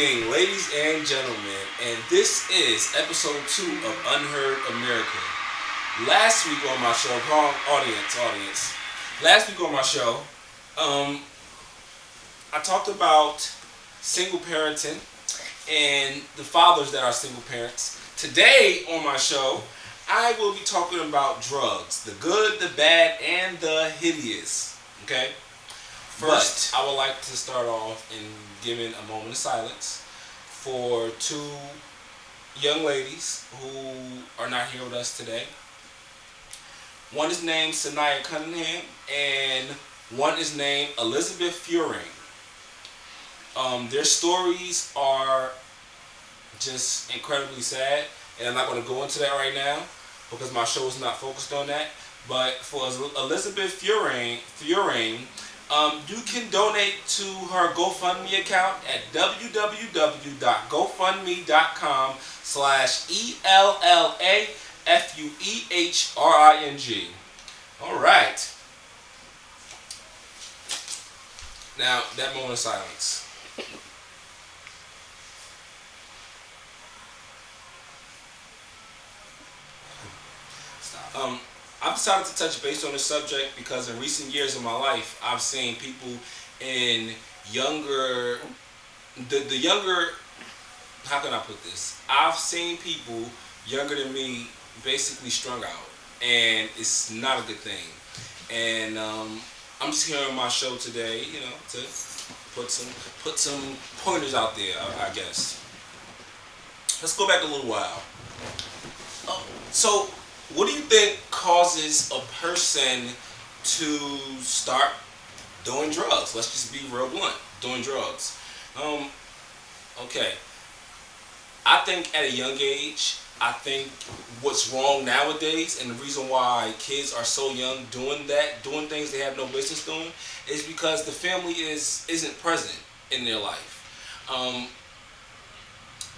evening, ladies and gentlemen, and this is episode 2 of Unheard America. Last week on my show, wrong audience. Last week on my show, um, I talked about single parenting and the fathers that are single parents. Today on my show, I will be talking about drugs, the good, the bad, and the hideous. Okay? First, I would like to start off in giving a moment of silence for two young ladies who are not here with us today. One is named Sanaya Cunningham, and one is named Elizabeth Furing. Their stories are just incredibly sad, and I'm not going to go into that right now because my show is not focused on that. But for Elizabeth Furing, you can donate to her GoFundMe account at www.gofundme.com/ELLAFUEHRING. All right. Now, that moment of silence. Stop. I've decided to touch base on this subject because in recent years of my life, I've seen people in younger, the younger, how can I put this? I've seen people younger than me basically strung out, and it's not a good thing. And I'm just here on my show today, to put some pointers out there, I guess. Let's go back a little while. So, what do you think causes a person to start doing drugs? Let's just be real blunt. Doing drugs. Okay. I think at a young age, I think what's wrong nowadays, and the reason why kids are so young doing things they have no business doing, is because the family isn't present in their life.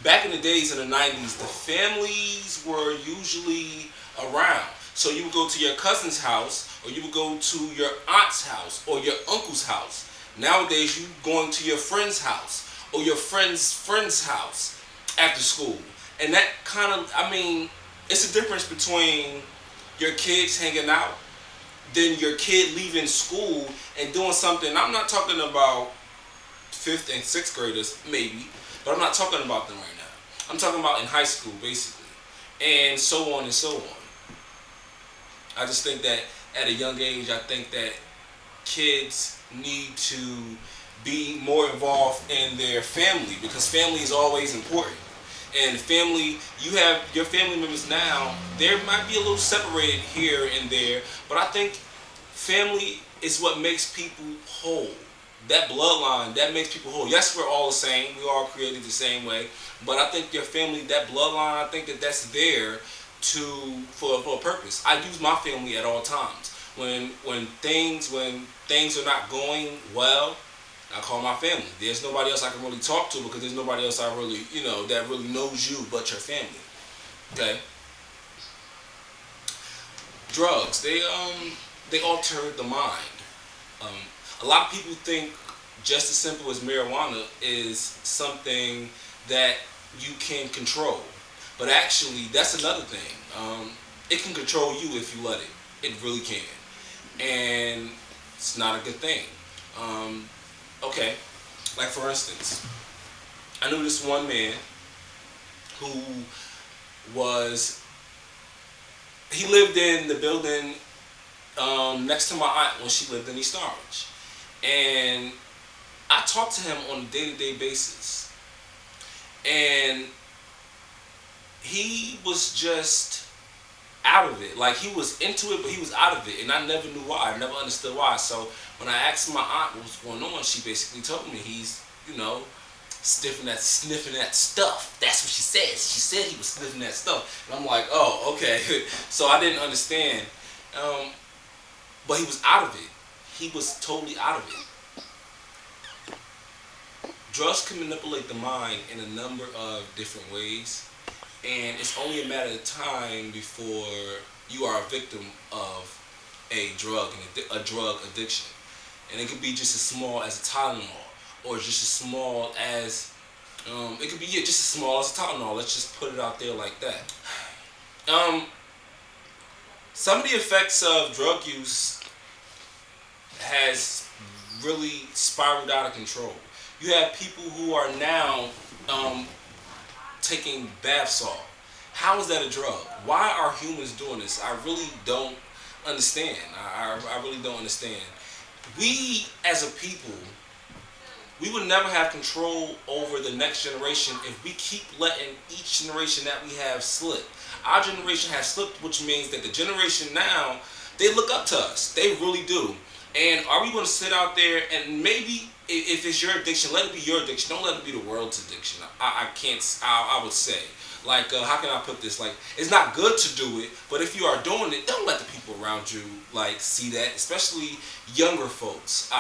Back in the days in the 90s, the families were usually around. So you would go to your cousin's house, or you would go to your aunt's house, or your uncle's house. Nowadays, you going to your friend's house, or your friend's friend's house after school. And that it's a difference between your kids hanging out, than your kid leaving school and doing something. I'm not talking about 5th and 6th graders, maybe, but I'm not talking about them right now. I'm talking about in high school, basically, and so on and so on. I just think that at a young age, I think that kids need to be more involved in their family, because family is always important. And family, you have your family members now, they might be a little separated here and there, but I think family is what makes people whole. That bloodline, that makes people whole. Yes, we're all the same. We all created the same way. But I think your family, that bloodline, I think that's there for a purpose. I use my family at all times. When things are not going well, I call my family. There's nobody else I can really talk to, because there's nobody else I really, that really knows you but your family. Okay? Drugs, they alter the mind. A lot of people think just as simple as marijuana is something that you can control. But actually, that's another thing. It can control you if you let it. It really can. And it's not a good thing. Okay, like for instance, I knew this one man who he lived in the building next to my aunt when she lived in East Orange. And I talked to him on a day-to-day basis. And he was just out of it. Like, he was into it, but he was out of it. And I never knew why. I never understood why. So when I asked my aunt what was going on, she basically told me he's, sniffing that stuff. That's what she said. She said he was sniffing that stuff. And I'm like, oh, okay. So I didn't understand. But he was out of it. He was totally out of it. Drugs can manipulate the mind in a number of different ways. And it's only a matter of time before you are a victim of a drug addiction. And it could be just as small as a Tylenol, or just as small as It could be just as small as a Tylenol. Let's just put it out there like that. Um, some of the effects of drug use has really spiraled out of control. You have people who are now um, taking bath salt. How is that a drug? Why are humans doing this? I really don't understand. I really don't understand. We as a people, we would never have control over the next generation if we keep letting each generation that we have slip. Our generation has slipped, which means that the generation now, they look up to us. They really do. And are we going to sit out there and maybe if it's your addiction, let it be your addiction. Don't let it be the world's addiction. I can't. I would say. Like, how can I put this? Like, it's not good to do it, but if you are doing it, don't let the people around you like see that, especially younger folks.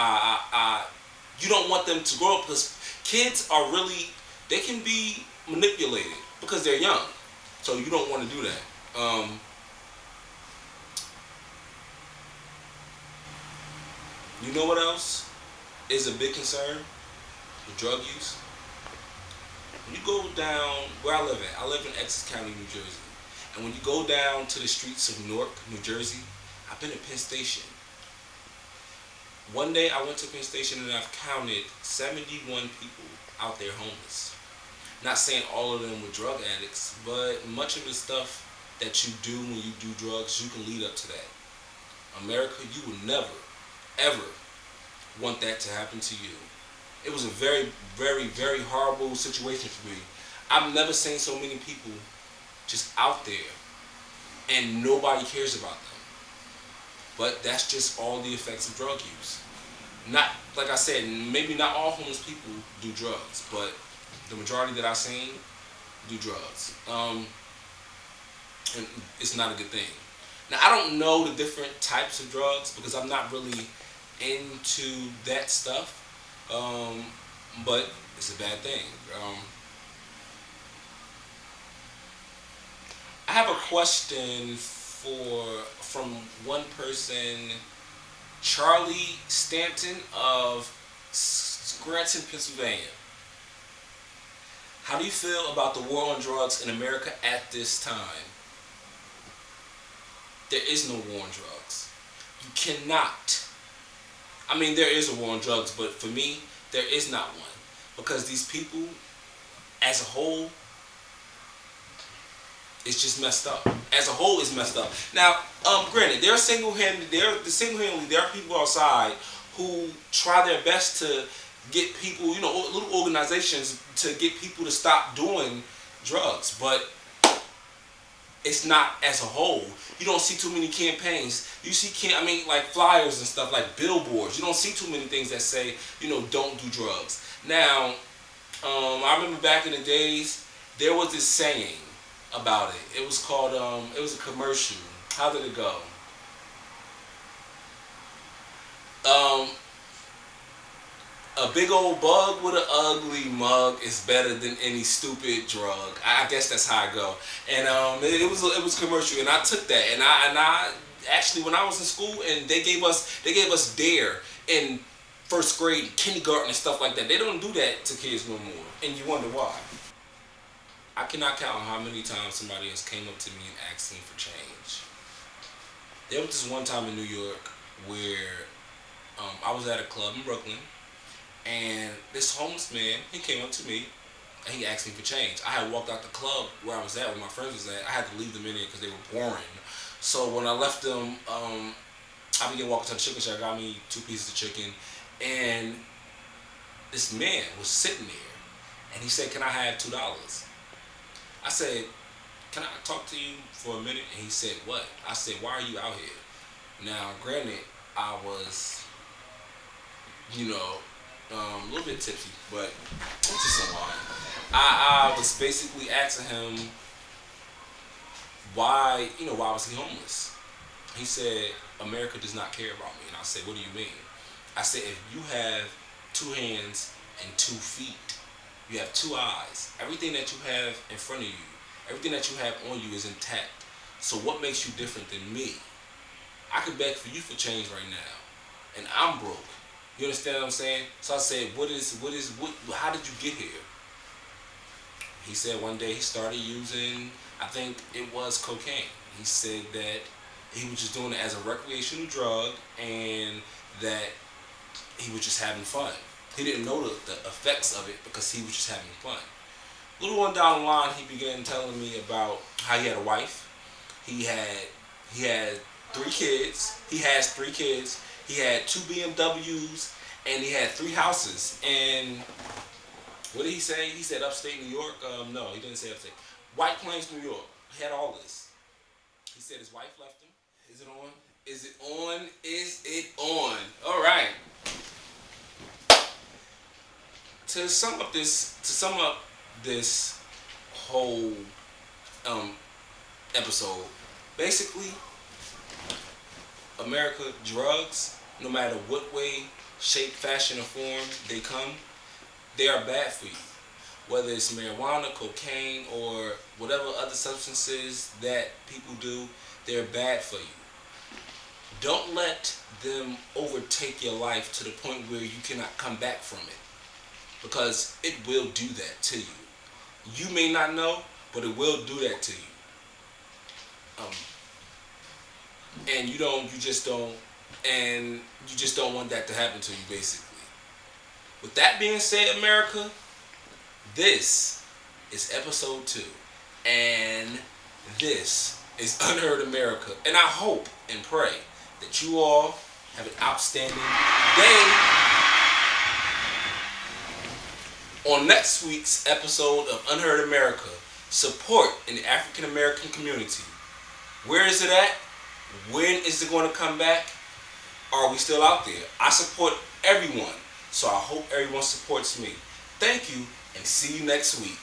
You don't want them to grow up because kids are really they can be manipulated because they're young, so you don't want to do that. You know what else is a big concern? The drug use. When you go down where I live at, I live in Essex County, New Jersey. And when you go down to the streets of Newark, New Jersey, I've been at Penn Station. One day I went to Penn Station and I've counted 71 people out there homeless. Not saying all of them were drug addicts, but much of the stuff that you do when you do drugs, you can lead up to that. America, you would never, ever want that to happen to you. It was a very, very, very horrible situation for me. I've never seen so many people just out there and nobody cares about them. But that's just all the effects of drug use. Not, like I said, maybe not all homeless people do drugs, but the majority that I've seen do drugs. And it's not a good thing. Now, I don't know the different types of drugs because I'm not really into that stuff. But it's a bad thing. I have a question from one person, Charlie Stanton of Scranton, Pennsylvania. How do you feel about the war on drugs in America at this time? There is no war on drugs. You cannot. I mean, there is a war on drugs, but for me, there is not one. Because these people, as a whole, it's just messed up. As a whole, it's messed up. Now, granted, there are people outside who try their best to get people, little organizations to get people to stop doing drugs, but it's not as a whole. You don't see too many campaigns. You see, like flyers and stuff, like billboards. You don't see too many things that say, don't do drugs. Now, I remember back in the days, there was this saying about it. It was called, it was a commercial. How did it go? A big old bug with an ugly mug is better than any stupid drug. I guess that's how I go. And it was commercial, and I took that, and I actually when I was in school, and they gave us Dare in first grade, kindergarten, and stuff like that. They don't do that to kids no more, and you wonder why. I cannot count how many times somebody else came up to me and asked me for change. There was this one time in New York where I was at a club in Brooklyn. And this homeless man, he came up to me and he asked me for change. I had walked out the club where I was at, where my friends was at. I had to leave them in there because they were boring. So when I left them, I began walking to the chicken shack. I got me 2 pieces of chicken. And this man was sitting there. And he said, "Can I have $2?" I said, "Can I talk to you for a minute?" And he said, "What?" I said, "Why are you out here?" Now, granted, I was, a little bit tipsy, but just some wine. I was basically asking him why was he homeless? He said, "America does not care about me." And I said, "What do you mean?" I said, "If you have 2 hands and 2 feet, you have 2 eyes, everything that you have in front of you, everything that you have on you is intact. So what makes you different than me? I could beg for you for change right now, and I'm broke. You understand what I'm saying?" So I said, how did you get here?" He said one day he started using, I think it was cocaine. He said that he was just doing it as a recreational drug and that he was just having fun. He didn't know the effects of it because he was just having fun. A little on down the line, he began telling me about how he had a wife. He had he had 3 kids. He has 3 kids. He had 2 BMWs and he had 3 houses. And what did he say? He said upstate New York. No, he didn't say upstate. White Plains, New York. He had all this. He said his wife left him. Is it on? Is it on? Is it on? All right. To sum up this whole um, episode, basically, America, drugs, no matter what way, shape, fashion, or form they come, they are bad for you. Whether it's marijuana, cocaine, or whatever other substances that people do, they're bad for you. Don't let them overtake your life to the point where you cannot come back from it. Because it will do that to you. You may not know, but it will do that to you. Um, and you just don't want that to happen to you, basically. With that being said, America, this is episode 2. And this is Unheard America. And I hope and pray that you all have an outstanding day. On next week's episode of Unheard America, support in the African American community. Where is it at? When is it going to come back? Are we still out there? I support everyone, so I hope everyone supports me. Thank you, and see you next week.